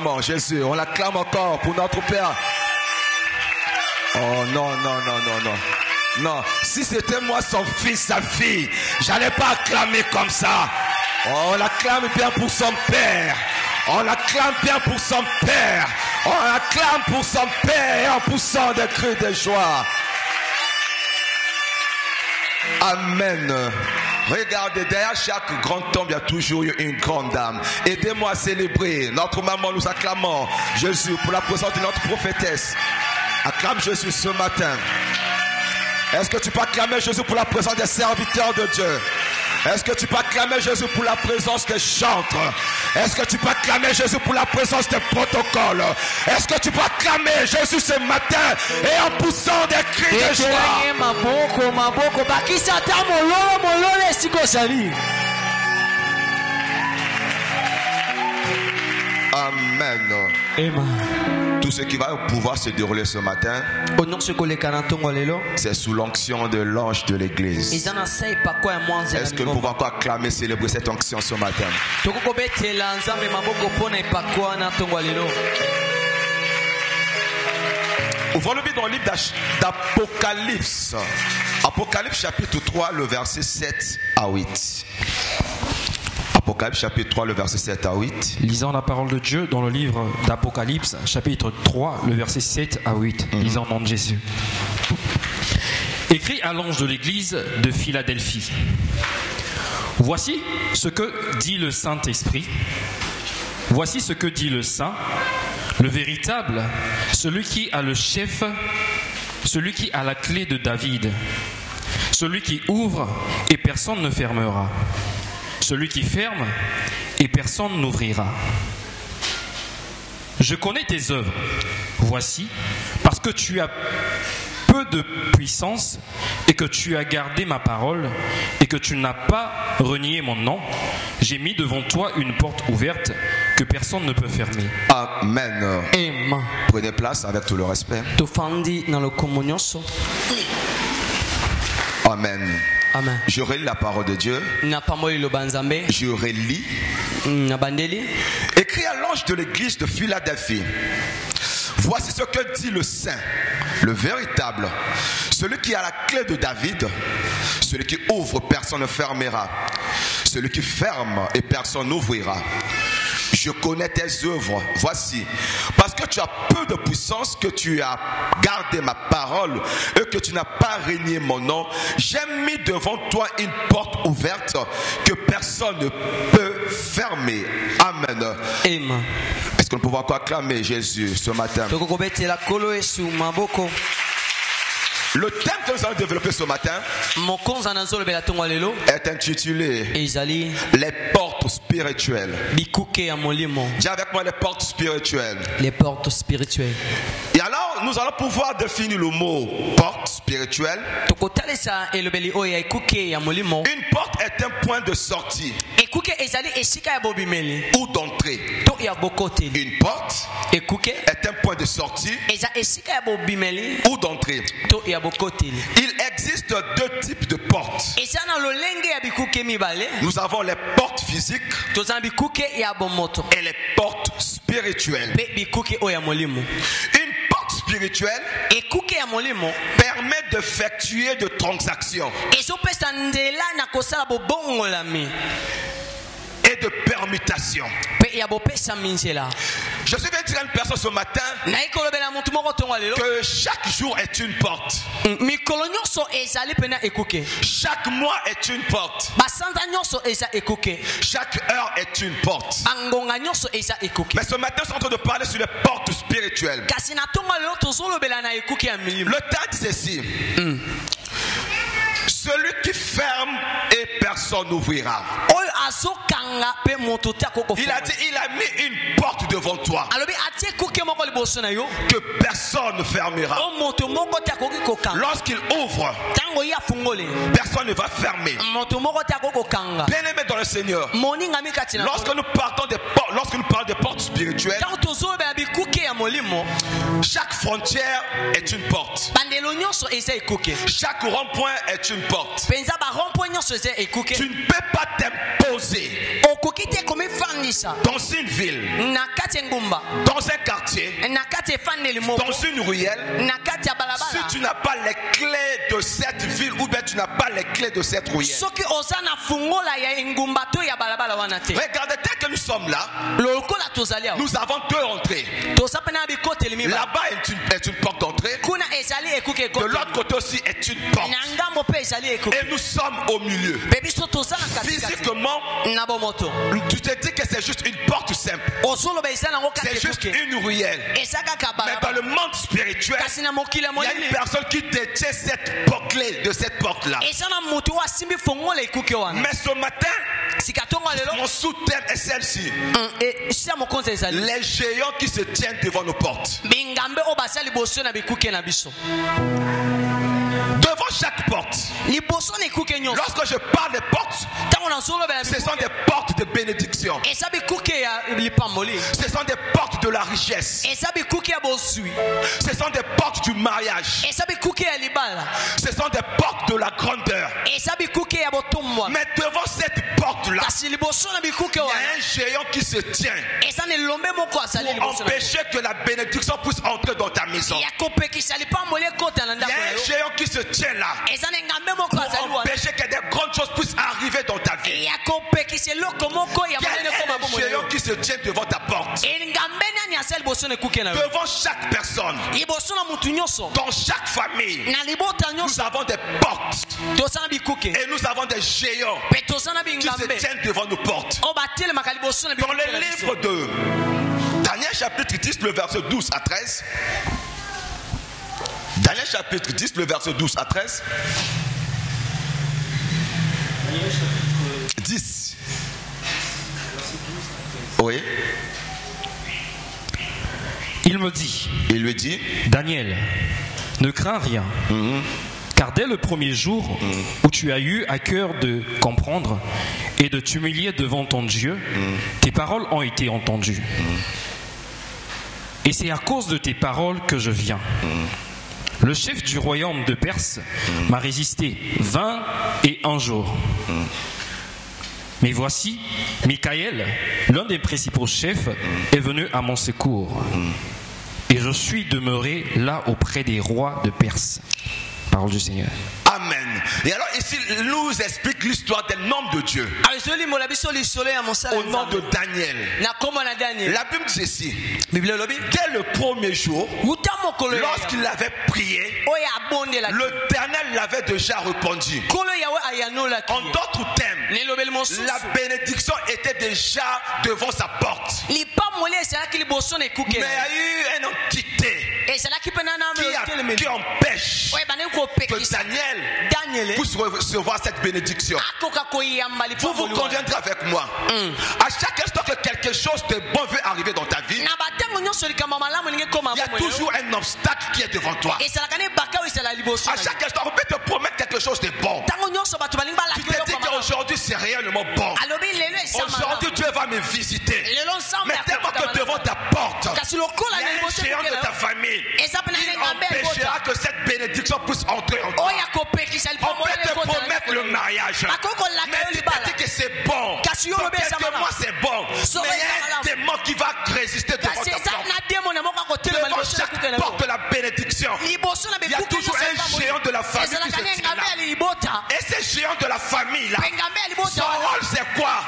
l'acclamons, Jésus. On l'acclame encore pour notre Père. Oh non, non, non, non, non. Non, si c'était moi son fils, sa fille, j'allais pas acclamer comme ça. Oh, on l'acclame bien pour son père. On l'acclame bien pour son père. On l'acclame pour son père en poussant des cris de joie. Amen. Regardez, derrière chaque grande tombe, il y a toujours une grande dame. Aidez-moi à célébrer. Notre maman, nous acclamons Jésus pour la présence de notre prophétesse. Acclame Jésus ce matin. Est-ce que tu peux acclamer Jésus pour la présence des serviteurs de Dieu? Est-ce que tu peux acclamer Jésus pour la présence des chantres? Est-ce que tu peux acclamer Jésus pour la présence des protocoles? Est-ce que tu peux acclamer Jésus ce matin et en poussant des cris de joie? Amen. Amen. Tout ce qui va pouvoir se dérouler ce matin, c'est sous l'onction de l'ange de l'église. Est-ce que nous pouvons encore acclamer, célébrer cette onction ce matin? Ouvrons le dans le livre d'Apocalypse. Apocalypse chapitre 3, le verset 7 à 8. Apocalypse chapitre 3, le verset 7 à 8. Lisons la parole de Dieu dans le livre d'Apocalypse, chapitre 3, le verset 7 à 8. Lisons au nom de Jésus. Écrit à l'ange de l'église de Philadelphie. Voici ce que dit le Saint-Esprit. Voici ce que dit le Saint, le véritable, celui qui a le chef, celui qui a la clé de David, celui qui ouvre et personne ne fermera. Celui qui ferme et personne n'ouvrira. Je connais tes œuvres. Voici, parce que tu as peu de puissance et que tu as gardé ma parole et que tu n'as pas renié mon nom, j'ai mis devant toi une porte ouverte que personne ne peut fermer. Amen. Amen. Prenez place avec tout le respect. Amen. Amen. Je relis la parole de Dieu. Je relis. Écrit à l'ange de l'église de Philadelphie. Voici ce que dit le Saint, le véritable, celui qui a la clé de David, celui qui ouvre, personne ne fermera, celui qui ferme et personne n'ouvrira. Je connais tes œuvres, voici, parce que tu as peu de puissance, que tu as gardé ma parole et que tu n'as pas renié mon nom, j'ai mis devant toi une porte ouverte que personne ne peut fermer. Amen. Amen. Est-ce que nous pouvons encore acclamer Jésus ce matin? Le thème que nous allons développer ce matin est intitulé les portes spirituelles. Dis avec moi les portes spirituelles. Les portes spirituelles. Et alors nous allons pouvoir définir le mot porte spirituelle. Une porte est un point de sortie ou d'entrée. Une porte est un point de sortie ou d'entrée. Il existe deux types de portes. Nous avons les portes physiques et les portes spirituelles. Une porte spirituelle permet d'effectuer de transactions et de permutations. Je suis venu dire à une personne ce matin que chaque jour est une porte. Chaque mois est une porte. Chaque heure est une porte. Mais ce matin, nous sommes en train de parler sur les portes spirituelles. Le texte dit ceci. Celui qui ferme et personne n'ouvrira. Il a dit, il a mis une porte devant toi que personne ne fermera. Lorsqu'il ouvre, personne ne va fermer. Bien-aimé dans le Seigneur, lorsque nous parlons des portes spirituelles, Chaque frontière est une porte. Chaque rond-point est une porte. Tu ne peux pas t'imposer dans une ville, dans un quartier, dans une ruelle, si tu n'as pas les clés de cette ville ou bien tu n'as pas les clés de cette ruelle. Regardez, dès que nous sommes là, nous avons deux entrées. Là-bas est une porte d'entrée. De l'autre côté aussi est une porte. Et nous sommes au milieu. Physiquement, tu te dis que c'est juste une porte simple. C'est juste une ruelle. Mais dans le monde spirituel, il y a une personne qui détient cette clé de cette porte-là. Mais ce matin, mon sous-thème est celle-ci. Les géants qui se tiennent devant nos portes. Devant chaque porte. Lorsque je parle des portes, ce sont des portes de bénédiction. Ce sont des portes de la richesse. Ce sont des portes du mariage. Ce sont des portes de la grandeur. Mais devant cette porte-là, il y a un géant qui se tient pour empêcher que la bénédiction puisse entrer dans ta maison. Il y a un géant qui se tient là pour empêcher que des grandes choses puissent arriver dans ta vie. Il y a un géant qui se tient devant ta porte. Devant chaque personne, dans chaque famille, nous avons des portes et nous avons des géants qui se tiennent devant nos portes. Dans le livre de Daniel chapitre 10, le verset 12 à 13. Daniel chapitre 10, le verset 12 à 13. 10. Oui. Il me dit, il lui dit, Daniel, ne crains rien, car dès le premier jour où tu as eu à cœur de comprendre et de t'humilier devant ton Dieu, tes paroles ont été entendues. Et c'est à cause de tes paroles que je viens. Le chef du royaume de Perse m'a résisté 21 jours. Mais voici, Michaël, l'un des principaux chefs, est venu à mon secours. Et je suis demeuré là auprès des rois de Perse. Parole du Seigneur. Amen. Et alors ici, il nous explique l'histoire d'un homme de Dieu. Au nom de Daniel. La Bible dit ceci. Dès le premier jour, lorsqu'il avait prié, l'Éternel l'avait déjà répondu. En d'autres termes, la bénédiction était déjà devant sa porte. Mais il y a eu une entité qui empêche que Daniel puisse recevoir cette bénédiction. Vous vous conviendrez avec moi. À chaque instant que quelque chose de bon veut arriver dans ta vie, il y a toujours un obstacle qui est devant toi. À chaque instant, on peut te promettre quelque chose de bon. Tu te dis qu'aujourd'hui c'est réellement bon. Aujourd'hui Dieu va me visiter. Mais tellement que devant ta porte, il y a un géant de ta famille. Il empêchera que cette bénédiction puisse entrer en toi. On peut te promettre le mariage, mais tu te dis que c'est bon. Peut-être que moi c'est bon, mais il y a un démon qui va résister devant ta porte. Devant chaque porte de la bénédiction, il y a toujours un géant de la famille qui se tient là. Et ce géant de la famille là, son rôle c'est quoi?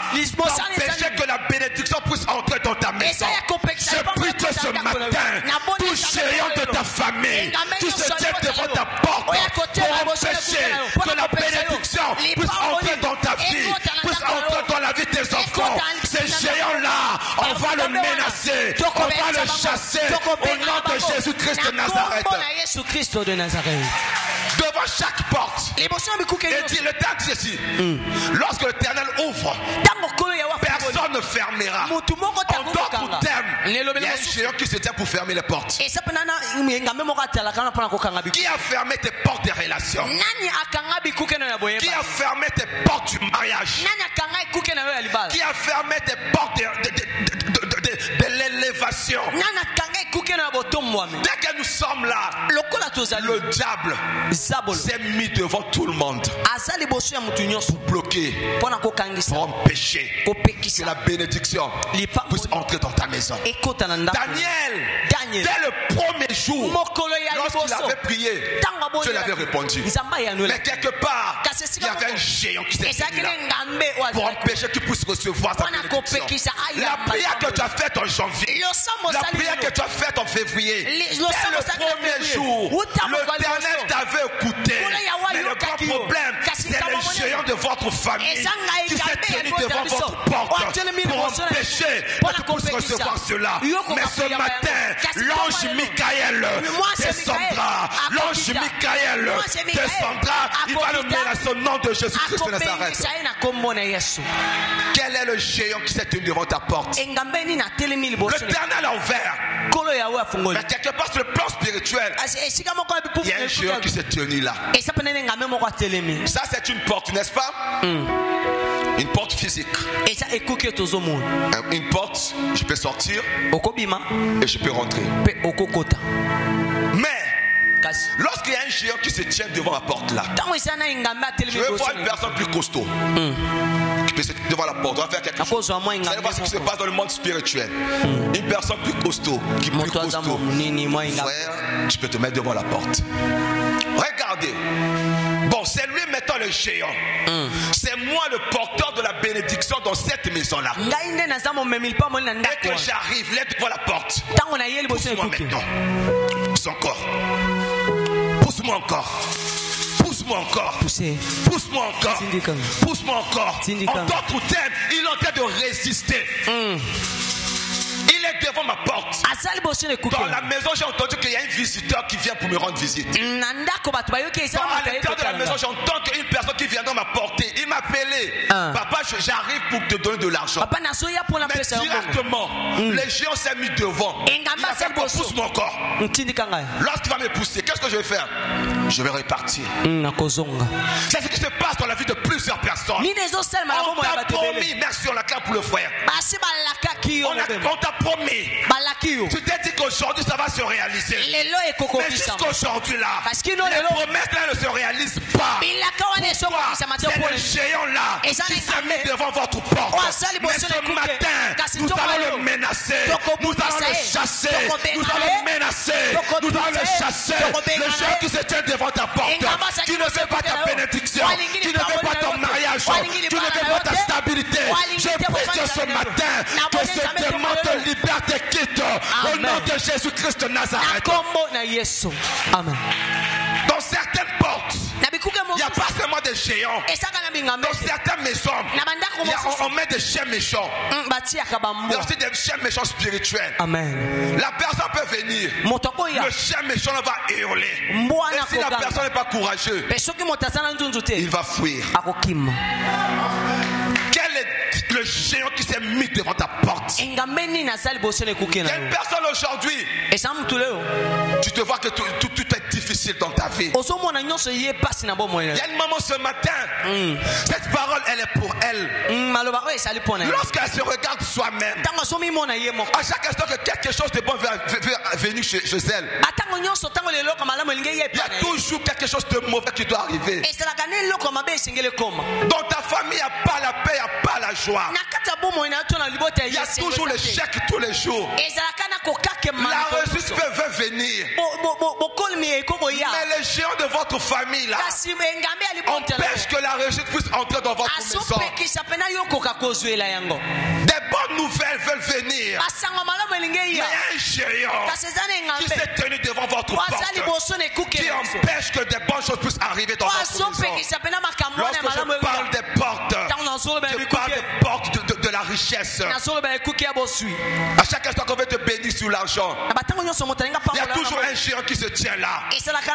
D'empêcher que la bénédiction puisse entrer dans ta maison. Je prie que ce matin, tout géant de ta famille qui se tient devant ta porte pour empêcher que la bénédiction puisse entrer dans ta vie, puisse entrer dans la vie de tes enfants. Ce géant-là, on va le menacer, on va le chasser au nom de Jésus-Christ de Nazareth. Devant chaque porte, et dit le texte ici, lorsque l'Éternel ouvre, personne ne fermera. En d'autres termes, il y a un géant qui se tient pour fermer les portes. Qui a fermé tes portes de relations? Qui a fermé tes portes du mariage? Qui a fermé tes portes de l'élévation. Dès que nous sommes là, le diable s'est mis devant tout le monde pour bloquer, pour empêcher que la bénédiction puisse entrer dans ta maison. Daniel, dès le premier jour, lorsqu'il avait prié, Dieu lui avait répondu. Mais quelque part, il y avait un géant qui s'est mis là pour empêcher qu'il puisse recevoir sa bénédiction. La prière que tu as faite en janvier, la prière que tu as faite en février, dès le premier jour, l'Éternel t'avait écouté. Mais le grand problème, c'est les géants de votre famille qui s'est tenu devant votre porte pour empêcher que tu puisses recevoir cela. Mais ce matin, l'ange Michael descendra. L'ange Michael descendra. Il va le menacer au nom de Jésus-Christ de Nazareth. Quel est le géant qui s'est tenu devant ta porte? L'Éternel a ouvert. Mais quelque part sur le plan spirituel, il y a un géant qui s'est tenu là. Ça c'est une porte, n'est-ce pas? Une porte physique. Une porte, je peux sortir et je peux rentrer. Mais lorsqu'il y a un géant qui se tient devant la porte là, je veux voir une personne plus costaud qui peut se tenir devant la porte. On va faire quelque chose. Vous allez voir ce qui se passe dans le monde spirituel. Une personne plus costaud, qui est plus costaud. Frère, tu peux te mettre devant la porte. Regardez. Bon, c'est lui maintenant le géant. C'est moi le porteur de la bénédiction dans cette maison-là. Et que j'arrive là devant la porte. Pousse-moi maintenant. Pousse encore. Pousse-moi encore. Pousse-moi encore. Pousse-moi encore. Pousse-moi encore. En d'autres termes, il est en train de résister. Il est devant ma porte. Dans la maison, j'ai entendu qu'il y a un visiteur qui vient pour me rendre visite. À l'intérieur de la maison, j'entends qu'une personne qui vient dans ma portée. Il m'a appelé. Papa, j'arrive pour te donner de l'argent. Mais directement, les géants s'est mis devant. Il a fait quoi? Pousse-moi encore. Lorsqu'il va me pousser, qu'est-ce que je vais faire? Je vais repartir. C'est ce qui se passe dans la vie de plusieurs personnes. On t'a promis, merci, on l'acclame pour le frère. On t'a promis. Tu t'es dit qu'aujourd'hui ça va se réaliser. Mais jusqu'aujourd'hui là, les promesses là ne se réalisent pas. Pourquoi? C'est le géant là qui s'est mis devant votre porte. Mais ce matin, nous allons le menacer. Nous allons le chasser. Nous allons le menacer. Nous allons le chasser. Le géant qui se tient devant ta porte, qui ne veut pas ta bénédiction, qui ne veut pas ton mariage, qui ne veut pas ta stabilité. Je prie ce matin que ce démon te libère, te quitte au nom de Jésus-Christ de Nazareth. Amen. Dans certaines portes, il n'y a pas seulement des géants. Dans certaines maisons, on met des chiens méchants. Il y a aussi des chiens méchants spirituels. Amen. La personne peut venir. Le chien méchant va hurler. Et si la personne n'est pas courageuse, il va fuir. Quel est le géant qui s'est mis devant ta porte? Il y a une personne aujourd'hui, tu te vois que tout est difficile dans ta vie. Il y a une maman ce matin, cette parole elle est pour elle. Lorsqu'elle se regarde soi-même, à chaque instant que quelque chose de bon va venir chez elle, il y a toujours quelque chose de mauvais qui doit arriver. Dans ta famille, il n'y a pas la paix, il n'y a pas la joie. Il y a toujours le chèque tous les jours. La réussite veut venir. Mais les géants de votre famille là empêchent que la réussite puisse entrer dans votre maison. Des bonnes nouvelles veulent venir. Mais il y a un géant qui s'est tenu devant votre porte, qui empêche que des bonnes choses puissent arriver dans votre maison. Lorsque je parle des portes, je parle des portes de la richesse. À chaque instant qu'on veut te bénir, sur l'argent, il y a toujours un géant qui se tient là.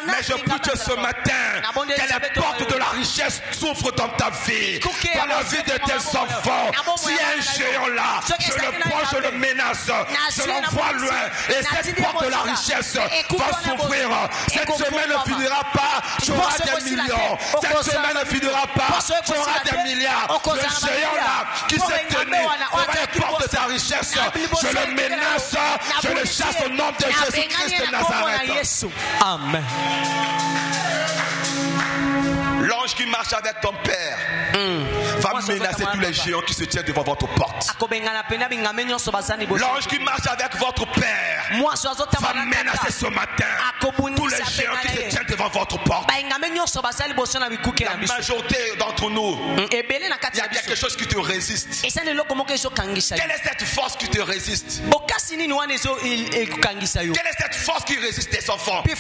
Mais je prie ce matin que les portes de la richesse s'ouvrent dans ta vie, dans la vie de tes enfants. S'il y a un géant là, je le prends, je le menace, je l'envoie loin. Et cette porte de la richesse va s'ouvrir. Cette semaine ne finira pas, tu auras des millions. Cette semaine ne finira pas, tu auras des milliards. Le géant là qui s'est tenu devant les portes de ta richesse, je le menace, je le chasse au nom de Jésus-Christ de Nazareth. Amen. L'ange qui marche avec ton père va menacer tous les géants qui se tiennent devant votre porte. L'ange qui marche avec votre père va menacer ce matin tous les géants qui se tiennent devant votre porte. La majorité d'entre nous, il y a quelque chose qui te résiste. Quelle est cette force qui te résiste? Quelle est cette force qui résiste tes enfants? Quelle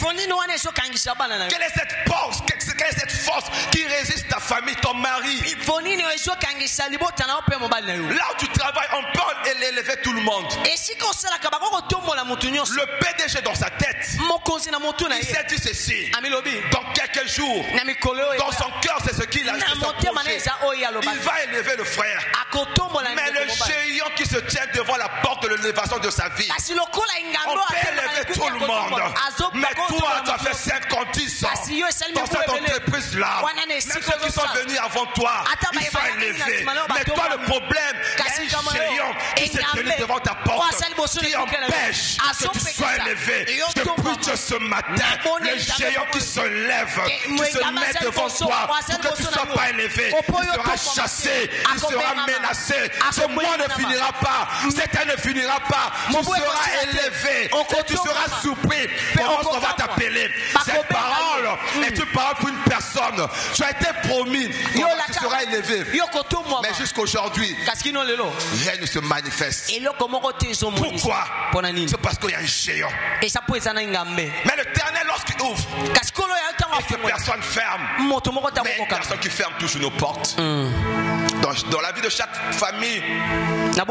est cette force qui résiste ta famille, ton mari? Là où tu travailles, on peut élever tout le monde. Le PDG dans sa tête, il s'est dit ceci: dans quelques jours, dans son cœur, c'est ce qu'il a dit, il va élever le frère. Mais le géant qui se tient devant la porte de l'élévation de sa vie, on peut élever tout le monde. Mais toi, tu as fait 50, 10 ans dans cette entreprise-là. Même ceux qui sont venus avant toi, ils sont élevés. Mais toi, le problème, il y a un géant qui s'est tenu devant ta porte, qui empêche que tu sois élevé. Je prie ce matin, le géant qui se lève, qui se met devant toi, pour que tu ne sois pas élevé, il sera chassé, il sera menacé. Ce mois ne finira pas, cette année ne finira pas. Tu seras élevé et tu seras surpris. Comment on va t'appeler? Cette parole est une parole pour une personne. Tu as été promis, tu seras élevé. Mais jusqu'aujourd'hui, rien ne se manifeste. Pourquoi? C'est parce qu'il y a un géant. Mais l'Éternel, lorsqu'il ouvre, et que personne ferme, mais une personne qui ferme toujours nos portes. Dans la vie de chaque famille, c'est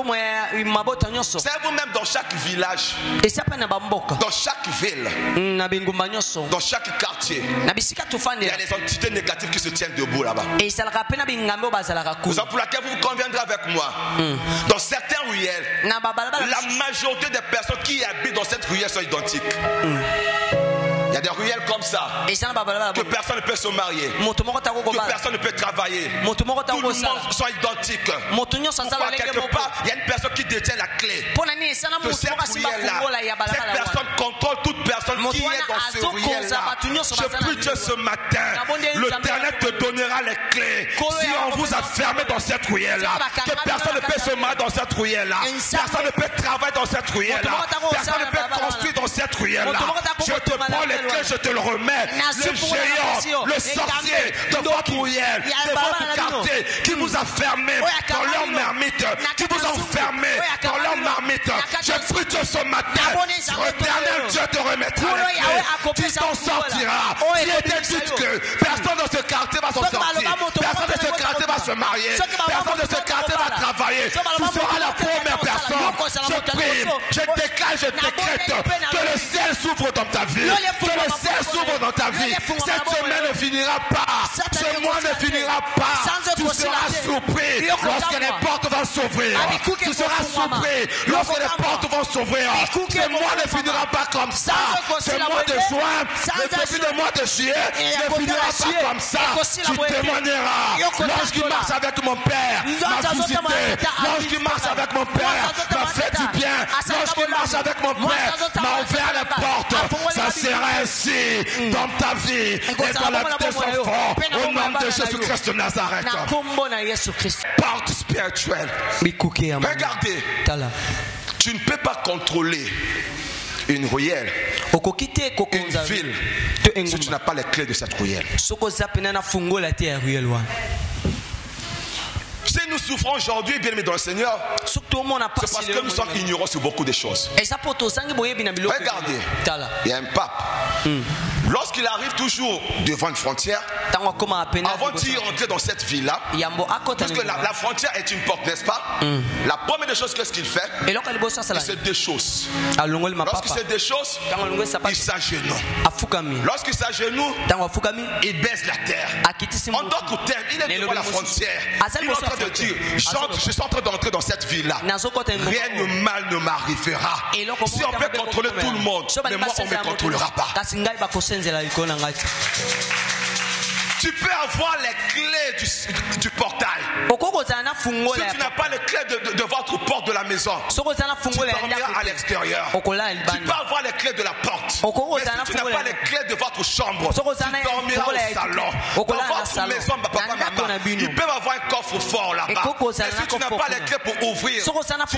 vous-même dans chaque village, dans chaque ville, dans chaque quartier, il y a des entités négatives qui se tiennent debout là-bas. C'est pour laquelle vous conviendrez avec moi. Dans certains ruelles, la majorité des personnes qui habitent dans cette ruelle sont identiques. Il y a des ruelles comme ça, que personne ne peut se marier, que personne ne peut travailler. Tout le monde sont identiques. Pourquoi? Quelque part, il y a une personne qui détient la clé de cette ruelle-là. Cette personne contrôle toute personne qui est dans ce ruelle-là. Je prie que ce matin, l'Éternel te donnera les clés. Si on vous a fermé dans cette ruelle-là, que personne ne peut se marier dans cette ruelle-là, personne ne peut travailler dans cette ruelle-là, personne ne peut construire dans cette ruelle-là. Je te prends les clés, je te le remets. Le géant, le sorcier de votre ruelle, de votre quartier, qui vous a fermé dans leur marmite, qui vous ont fermé dans leur marmite, je prie que ce matin, l'Éternel Dieu te remettra les clés. Tu t'en sortiras. Si était dit que personne dans ce quartier va s'en sortir, personne de ce quartier va se marier, personne de ce quartier va travailler, tu seras la première personne. Je prie, je déclare, je décrète que le ciel s'ouvre dans ta vie, que le ciel s'ouvre dans ta vie. Cette semaine ne finira pas, ce mois ne finira pas. Tu seras surpris lorsque les portes vont s'ouvrir. Tu seras surpris lorsque les portes vont s'ouvrir. Ce mois ne finira pas comme ça. Ce mois de juin, le début du mois de juillet ne finira pas comme ça. Tu témoigneras. L'ange qui marche avec mon père m'a visité. L'ange qui marche avec mon père m'a fait du bien. L'ange qui marche avec mon père m'a ouvert les portes. Ça sera ainsi dans ta vie et dans la vie des enfants. Au nom de Jésus-Christ de Nazareth. Porte spirituelle. Regardez, tu ne peux pas contrôler une ruelle, une ville, si tu n'as pas les clés de cette ruelle. Si nous souffrons aujourd'hui, bien aimés dans le Seigneur, c'est parce que nous sommes ignorants sur beaucoup de choses. Regardez, il y a un pape. lorsqu'il arrive toujours devant une frontière, avant d'y rentrer dans cette ville-là, parce que la frontière est une porte, n'est-ce pas? La première des choses, qu'est-ce qu'il fait? Il se déchausse. Lorsqu'il se déchausse, il s'agenouille. Lorsqu'il s'agenouille, il baisse la terre. En d'autres termes, il est devant la frontière. Il est en train de dire, je suis en train d'entrer dans cette ville-là. Rien de mal ne m'arrivera. Si on peut contrôler tout le monde, mais moi on ne me contrôlera pas. Tu peux avoir les clés du portail. Si tu n'as pas les clés de votre porte de la maison, tu dormiras à l'extérieur. Tu peux avoir les clés de la porte. Mais si tu n'as pas les clés de votre chambre, tu dormiras au salon. Dans votre maison, papa, maman, ils peuvent avoir un coffre-fort là-bas. Mais si tu n'as pas les clés pour ouvrir, tu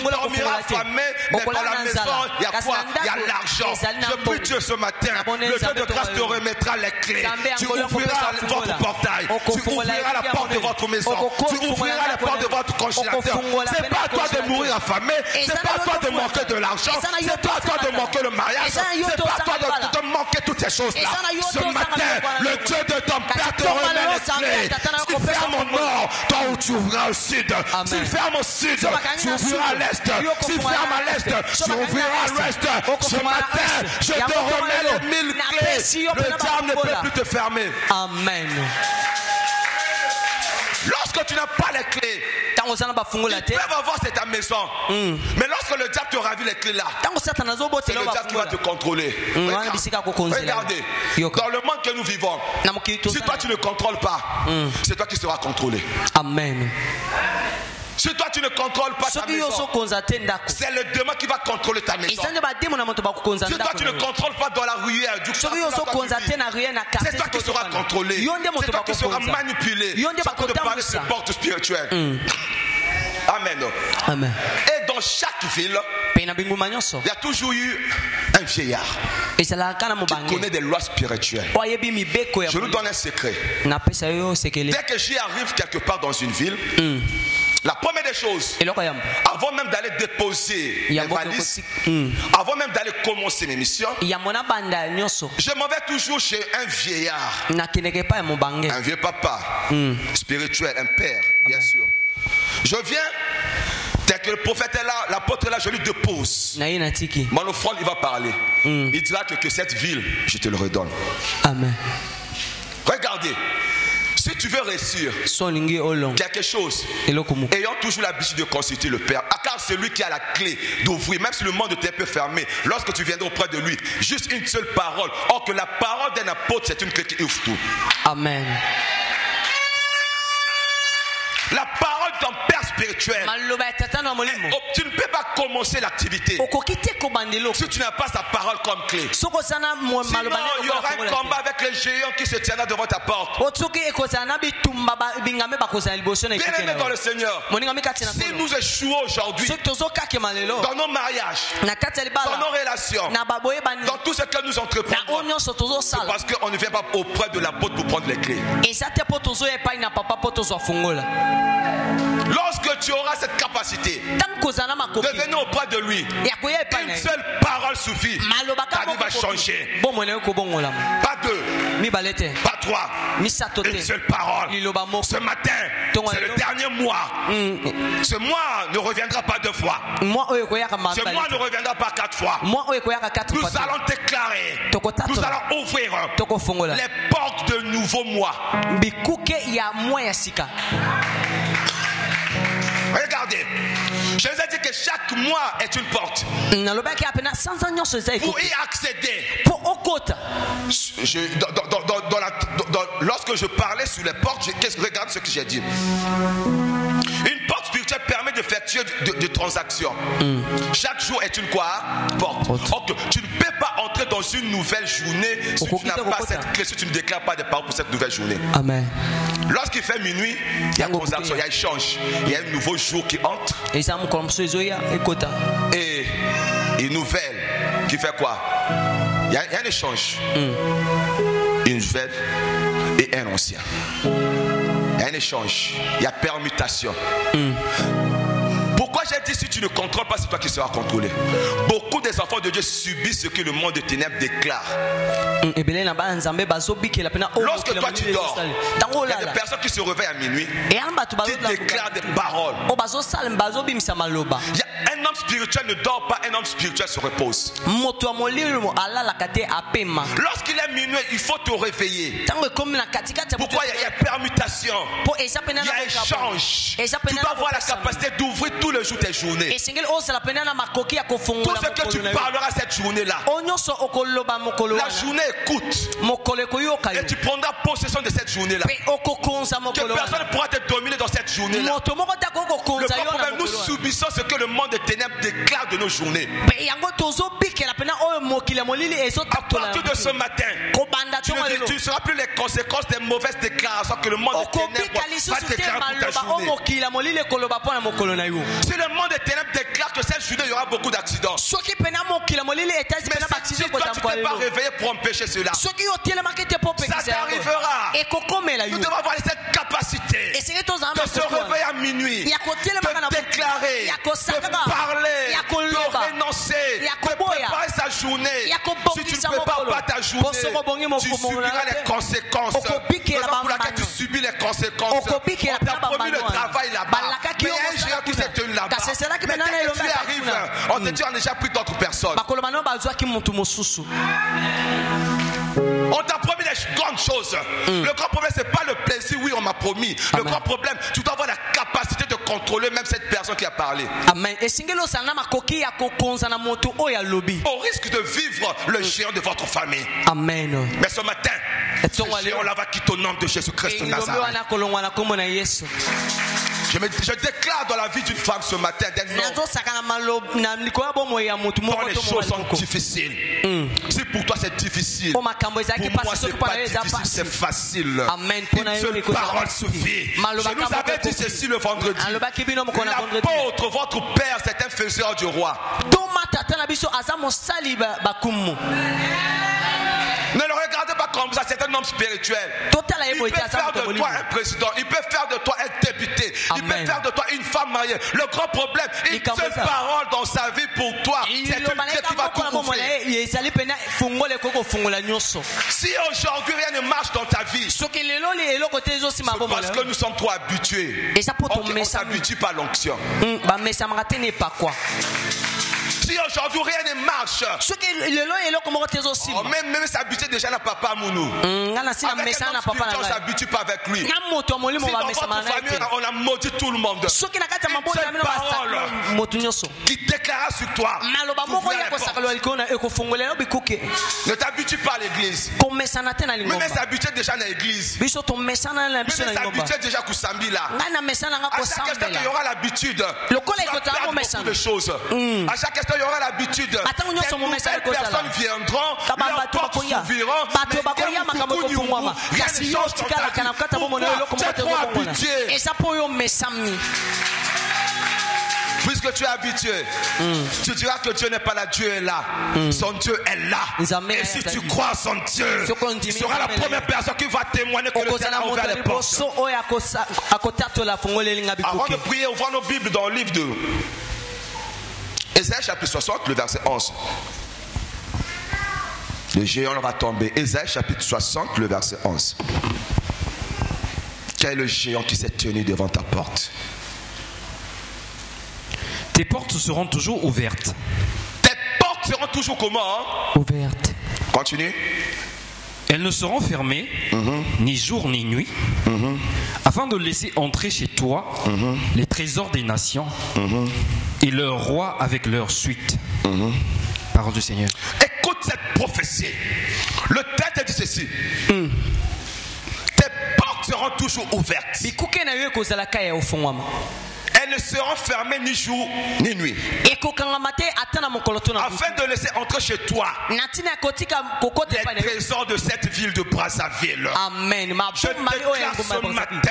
dormiras affamé. Mais dans la maison, il y a quoi? Il y a l'argent. Je prie Dieu ce matin. Le Dieu de grâce te remettra les clés. Tu ouvriras votre portail. Tu ouvriras la porte de votre maison. Tu ouvriras la porte de votre congélateur. C'est pas à toi de mourir affamé. C'est pas à toi de manquer de l'argent. C'est pas à toi de manquer le mariage. C'est pas à toi de manquer toutes ces choses-là. Ce matin, le Dieu de ton père te remet les clés. Tu fermes au nord, toi où tu ouvriras au sud. Tu fermes au sud, tu ouvriras à l'est. Tu fermes à l'est, tu ouvriras à l'ouest. Ce matin, je te remets les 1000 clés. Le diable ne peut plus te fermer. Amen. Lorsque tu n'as pas les clés, ils peuvent avoir c'est ta maison. Mais lorsque le diable te ravit les clés là, c'est le diable qui va te contrôler. Regardez, dans le monde que nous vivons, si toi tu ne contrôles pas, c'est toi qui seras contrôlé. Amen. Si toi tu ne contrôles pas ta maison, c'est le démon qui va contrôler ta maison. Si toi tu ne contrôles pas dans la ruelle du quartier, c'est toi qui seras contrôlé. C'est toi qui seras manipulé. Tu vas te parler de porte spirituelle. Amen. Amen. Et dans chaque ville, il y a toujours eu un vieillard qui connaît des lois spirituelles. Je nous donne un secret. Dès que j'y arrive quelque part dans une ville, la première des choses, avant même d'aller déposer les valises, avant même d'aller commencer mes missions, je m'en vais toujours chez un vieillard, un vieux papa spirituel, un père, bien sûr. Je viens, dès que le prophète est là, l'apôtre est là, je lui dépose. Mon offrande, il va parler. Il dira que cette ville, je te le redonne. Amen. Regardez. Si tu veux réussir quelque chose, ayant toujours l'habitude de consulter le Père, car c'est lui qui a la clé d'ouvrir, même si le monde était un peu fermé, lorsque tu viendras auprès de lui, juste une seule parole. Or que la parole d'un apôtre, c'est une clé qui ouvre tout. Amen. La parole d'un père spirituel. Tu ne peux pas commencer l'activité si tu n'as pas sa parole comme clé. Sinon, il y aura un combat avec les géants qui se tiendra devant ta porte. Bien-aimés dans le Seigneur, si nous échouons aujourd'hui dans nos mariages, dans nos relations, dans tout ce que nous entreprenons, c'est parce qu'on ne vient pas auprès de l'apôtre pour prendre les clés. Lorsque tu auras cette capacité de venir auprès de lui, une seule parole suffit. Ta vie va changer. Pas deux, pas trois, une seule parole. Ce matin, c'est le dernier mois. Ce mois ne reviendra pas deux fois. Ce mois ne reviendra pas quatre fois. Nous allons déclarer, nous allons ouvrir les portes de nouveaux mois. Regardez, je vous ai dit que chaque mois est une porte. Pour y accéder, lorsque je parlais sur les portes, regarde ce que j'ai dit. Une porte spirituelle permet d'effectuer des transactions. Chaque jour est une quoi? Porte. Okay. Tu ne peux pas entrer dans une nouvelle journée si tu n'as pas cette clé, si tu ne déclares pas des paroles pour cette nouvelle journée. Amen. Lorsqu'il fait minuit, il y a transaction, il y a échange. Il y a un nouveau jour qui entre. Et une nouvelle qui fait quoi? Il y a un échange. Une nouvelle et un ancien. Il y a un échange. Il y a permutation. Pourquoi j'ai dit, si tu ne contrôles pas, c'est toi qui seras contrôlé. Beaucoup des enfants de Dieu subissent ce que le monde des ténèbres déclare. Lorsque toi tu dors, il y a des personnes qui se réveillent à minuit, qui déclarent des paroles. Il y a un homme spirituel ne dort pas, un homme spirituel se repose. Lorsqu'il est minuit, il faut te réveiller. Pourquoi il y a permutation, il y a échange. Tu dois avoir la capacité d'ouvrir tous les jours tes journées. Tout ce que tu parleras cette journée-là, la journée écoute. Et tu prendras possession de cette journée-là. Que personne ne pourra te dominer dans cette journée-là. Le problème, nous subissons ce que le monde des ténèbres déclare de nos journées. À partir de ce matin, tu ne seras plus les conséquences des mauvaises déclarations que le monde des ténèbres va déclarer pour ta journée. Si le monde des ténèbres déclare que cette journée il y aura beaucoup d'accidents, mais si toi tu ne t'es pas réveillé pour empêcher cela, ça t'arrivera. Nous devons avoir cette capacité de se réveiller à minuit, de déclarer, de parler, de renoncer, de préparer sa journée. Si tu ne prépares pas ta journée, tu subiras les conséquences. Raison pour laquelle tu subis les conséquences. On t'a promis le travail là-bas, mais il y a un géant qui s'est tenu là-bas. Mais dès que tu arrives, on te dit on n'a déjà pris d'autres personnes. On t'a promis des grandes choses. Le grand problème, c'est pas le plaisir. Oui, on m'a promis. Le grand problème, tu dois avoir la capacité de contrôler même cette personne qui a parlé. Amen. Au risque de vivre le géant de votre famille. Amen. Mais ce matin, ce géant là va quitter au nom de Jésus-Christ de Nazareth. Je déclare dans la vie d'une femme ce matin, d'un homme, quand les choses sont difficiles. Si pour toi c'est difficile, pour moi c'est pas difficile, c'est facile. Une seule parole suffit. Je nous avais dit ceci le vendredi. L'apôtre, votre père, c'est un faiseur du roi. Ne le regardez pas comme ça, c'est un homme spirituel. Il peut faire de toi un président, il peut faire de toi un député, il peut faire de toi une femme mariée. Le grand problème, une seule parole dans sa vie pour toi, c'est une clé qui va tout ouvrir. Si aujourd'hui rien ne marche dans ta vie, c'est parce que nous sommes trop habitués. On ne s'habitue pas à l'onction. Si aujourd'hui rien ne marche, même s'habituer déjà à papa Mounou. Avec un homme spirituel, on ne s'habitue pas avec lui. Si dans votre famille, on a maudit tout le monde. Une seule parole qui déclara sur toi. Ne t'habitue pas à l'église. Même s'habituer déjà à l'église. Même s'habituer déjà à Koussambi là. À chaque instant, il y aura l'habitude. Tu vas perdre beaucoup de choses. À chaque instant, il y aura l'habitude. Des nouvelles personnes viendront, leurs portes s'ouvriront, mais rien ne change dans ta vie. Pourquoi? Tu es trop habitué. Puisque tu es habitué, tu diras que Dieu n'est pas là, Dieu est là. Son Dieu est là. Et si tu crois en son Dieu, tu seras la première personne qui va témoigner que le Seigneur a ouvert les portes. Avant de prier, ouvrons nos Bibles dans le livre de Ésaïe chapitre 60, le verset 11. Le géant va tomber. Ésaïe chapitre 60, le verset 11. Quel est le géant qui s'est tenu devant ta porte? Tes portes seront toujours ouvertes. Tes portes seront toujours comment? Ouvertes. Continue. Elles ne seront fermées ni jour ni nuit, afin de laisser entrer chez toi les trésors des nations et leurs rois avec leur suite. Parole du Seigneur. Écoute cette prophétie. Le texte dit ceci. Tes portes seront toujours ouvertes. Elles ne seront fermées ni jour ni nuit, afin de laisser entrer chez toi les trésors de cette ville de Brazzaville. Amen. Je déclare ce matin,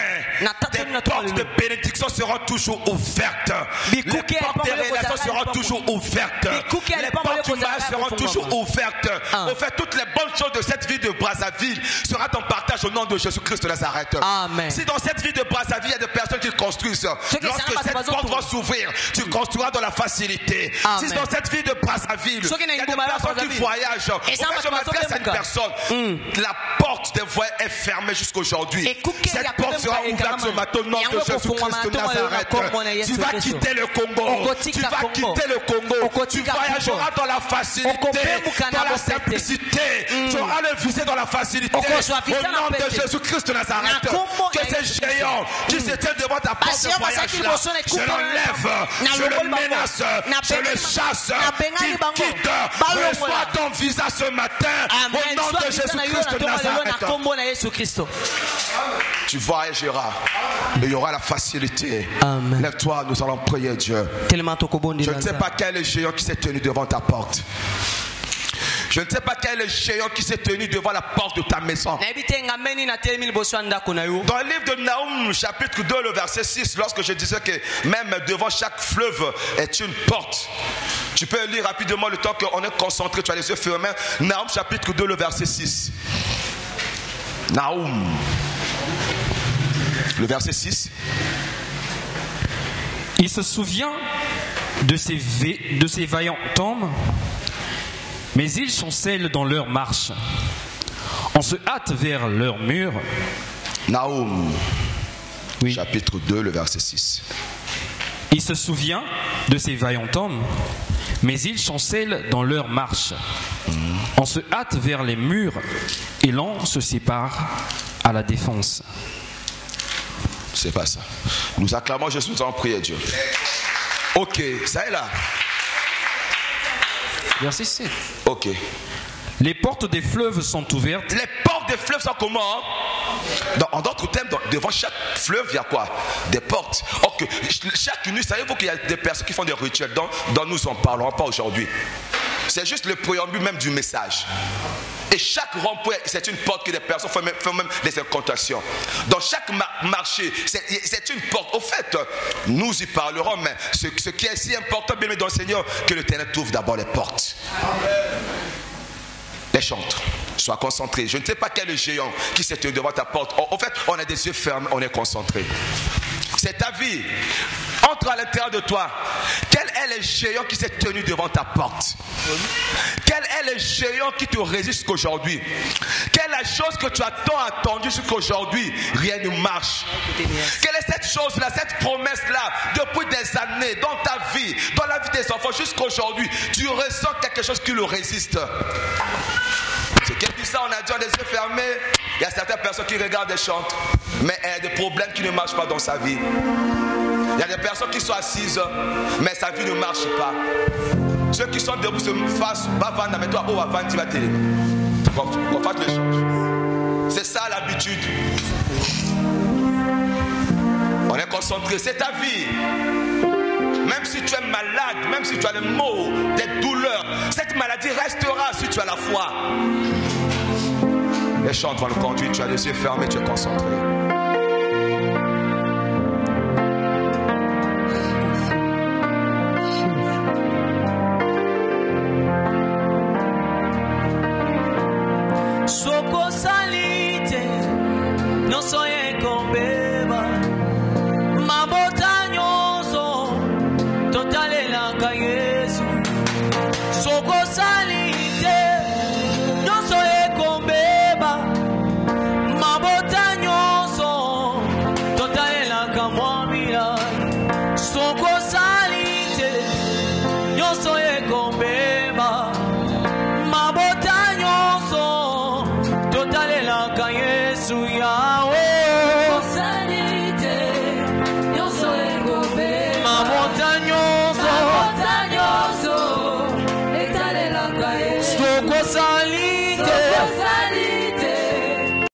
tes portes de bénédiction seront toujours ouvertes. Les portes de révélation seront toujours ouvertes. Les portes du mariage seront toujours ouvertes. Au fait, toutes les bonnes choses de cette ville de Brazzaville seront en partage au nom de Jésus-Christ de Nazareth. Amen. Si dans cette ville de Brazzaville, il y a des personnes qui construisent, lorsque que cette porte va s'ouvrir, tu construiras dans la facilité. Amen. Si dans cette vie de Brazzaville, il y a des personnes qui voyagent, en fait, je m'adresse à une personne, la porte des voies est fermée jusqu'aujourd'hui. Cette porte sera ouverte ce matin au nom de Jésus-Christ de Nazareth. Tu vas quitter le Congo, tu vas quitter le Congo, tu voyageras dans la facilité, dans la simplicité, tu auras le visé dans la facilité. Au nom de Jésus-Christ de Nazareth, que ces géants qui s'étaient devant ta porte de voyage-là, je l'enlève, je le menace, je le chasse, qu'il quitte, reçois ton visa ce matin, au nom de Jésus-Christ de Nazareth. Tu voyageras et il y aura la facilité. Amen. Lève-toi, nous allons prier Dieu. Je ne sais pas quel est le géant qui s'est tenu devant ta porte. Je ne sais pas quel est le géant qui s'est tenu devant la porte de ta maison. Dans le livre de Naoum, chapitre 2, le verset 6, lorsque je disais que même devant chaque fleuve est une porte. Tu peux lire rapidement le temps qu'on est concentré, tu as les yeux fermés. Naoum, chapitre 2, le verset 6. Naoum, le verset 6. Il se souvient de ces vaillants hommes, mais ils chancellent dans leur marche. On se hâte vers leur mur. Naoum, oui. Chapitre 2, le verset 6. Il se souvient de ces vaillants hommes, mais ils chancellent dans leur marche. On se hâte vers les murs et l'on se sépare à la défense. C'est pas ça. Nous acclamons Jésus, nous allons prier Dieu. Ok, ça est là. Verset 7. Ok. Les portes des fleuves sont ouvertes. Les portes des fleuves sont comment? En d'autres termes, devant chaque fleuve, il y a quoi? Des portes. Ok. Chaque nuit, savez-vous qu'il y a des personnes qui font des rituels dont nous en parlerons pas aujourd'hui. C'est juste le préambule même du message. Et chaque rond-point, c'est une porte que des personnes font même des incantations. Dans chaque marché, c'est une porte. Au fait, nous y parlerons, mais ce qui est si important, bien aimé dans le Seigneur, que l'Éternel trouve d'abord les portes. Les chantres, sois concentré. Je ne sais pas quel est le géant qui s'est tenu devant ta porte. En fait, on a des yeux fermés, on est concentré. C'est ta vie. Entre à l'intérieur de toi. Quel est le géant qui s'est tenu devant ta porte? Quel est le géant qui te résiste jusqu'aujourd'hui? Quelle est la chose que tu as tant attendu jusqu'aujourd'hui? Rien ne marche. Quelle est cette chose-là, cette promesse-là, depuis des années, dans ta vie, dans la vie des enfants, jusqu'aujourd'hui, tu ressens quelque chose qui le résiste? C'est qu'elle dit ça, on a dit, on a les yeux fermés. Il y a certaines personnes qui regardent et chantent, mais il y a des problèmes qui ne marchent pas dans sa vie. Il y a des personnes qui sont assises, mais sa vie ne marche pas. Ceux qui sont debout se fassent, va vendre, mais toi, oh, va vendre, tu vas télé. On fasse l'échange. C'est ça l'habitude. On est concentré, c'est ta vie. Même si tu es malade, même si tu as des maux, des douleurs, cette maladie restera si tu as la foi. Les chants vont le conduire, tu as les yeux fermés, tu es concentré. Soko salite, non soye kombeba, mabota nyoso, totale la kayesu. Soko salite, non soye kombeba, mabota nyoso, totale la kamwamila. Soko salite, non soye kombeba, mabota nyoso, totale la kayesu Yahweh. Sanité, yo soy gobe. Mabota nyoso, Mabota nyoso, etale la kayesu. soko salite.